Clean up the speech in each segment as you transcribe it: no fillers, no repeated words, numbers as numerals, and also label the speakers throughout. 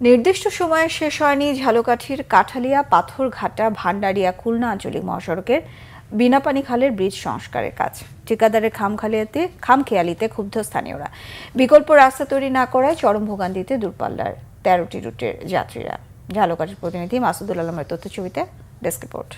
Speaker 1: নির্দিষ্ট সময়ে শেষ হয়নি ঝালকাঠির কাঠালিয়া পাথরঘাটা ভান্ডারিয়া খুলনা আঞ্চলিক মহাসড়কের বিনাপানি খালের ব্রিজ সংস্কারের কাজ। ঠিকাদারের খামখেয়ালিতে ক্ষুব্ধ স্থানীয়রা। বিকল্প রাস্তা তৈরি না করায় চরম ভোগান্তিতে দূরপাল্লার ১৩টি রুটের যাত্রীরা। ঝালকাঠির প্রতিনিধি মাসুদুল আলমের তথ্যছবিতে ডেস্ক রিপোর্ট।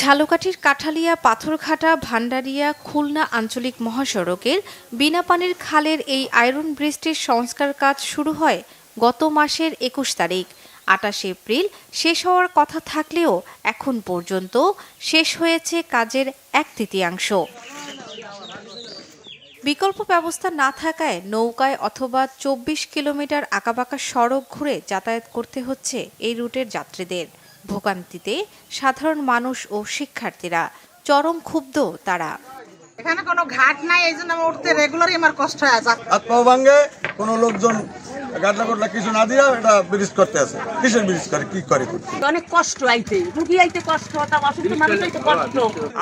Speaker 2: ঝালকাঠির কাঠালিয়া পাথরঘাটা ভান্ডারিয়া খুলনা আঞ্চলিক মহাসড়কের বিনাপানির খালের এই আয়রন ব্রিজটির সংস্কার কাজ শুরু হয় গত মাসের ২১ তারিখ। ২৮ এপ্রিল শেষ হওয়ার কথা থাকলেও এখন পর্যন্ত শেষ হয়েছে কাজের ১/৩। বিকল্প ব্যবস্থা না থাকায় নৌকায় অথবা ২৪ কিলোমিটার আঁকাবাঁকা সড়ক ঘুরে যাতায়াত করতে হচ্ছে এই রুটের যাত্রীদের। ভোগান্তিতে সাধারণ মানুষ ও শিক্ষার্থীরা। চরম ক্ষুব্ধ তারা।
Speaker 3: এখানে কোনো ঘাট নাই, এই জন্য আমার উঠতে রেগুলারই আমার কষ্ট হয়।
Speaker 4: হাত পাও ভাঙে, কোনো লোকজন গাড্ডা গোড্ডা কিছু না দিয়া এটা ব্রিজ করতে আছে। কিসের ব্রিজ করে, কি করে?
Speaker 3: অনেক কষ্ট আইতে, রুগী আইতে কষ্ট, অসুস্থ মানুষ আইতে কষ্ট।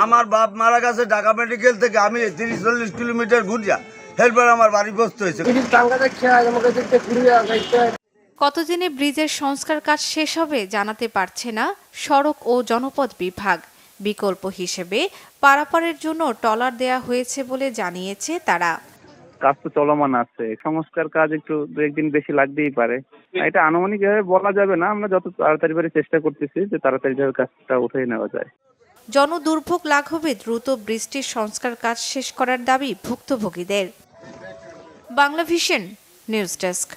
Speaker 4: আমার বাপ মারা গেছে ঢাকা মেডিকেল থেকে, আমি ৩০-৪০ কিলোমিটার ঘুরিয়া হেলবার আমার বাড়ি বসতে হয়েছে।
Speaker 2: কতদিনে ব্রিজের সংস্কার কাজ শেষ হবে জানাতে পারছে না সড়ক ও জনপথ বিভাগ। বিকল্প হিসেবে পারাপারের জন্য ট্রলার দেয়া হয়েছে বলে জানিয়েছে তারা।
Speaker 5: কাজ তো চলমান আছে, সংস্কার কাজ একটু ২-১ দিন বেশি লাগতেই পারে। এটা আনুমানিকভাবে বলা যাবে না, আমরা যত তাড়াতাড়ি চেষ্টা করতেছি যে তাড়াতাড়িভাবে কাজটা উঠিয়ে নেওয়া যায়।
Speaker 2: জনদুর্ভোগ লাঘবে দ্রুত ব্রিজটির সংস্কার কাজ শেষ করার দাবি ভুক্তভোগীদের। Bangla Vision news desk.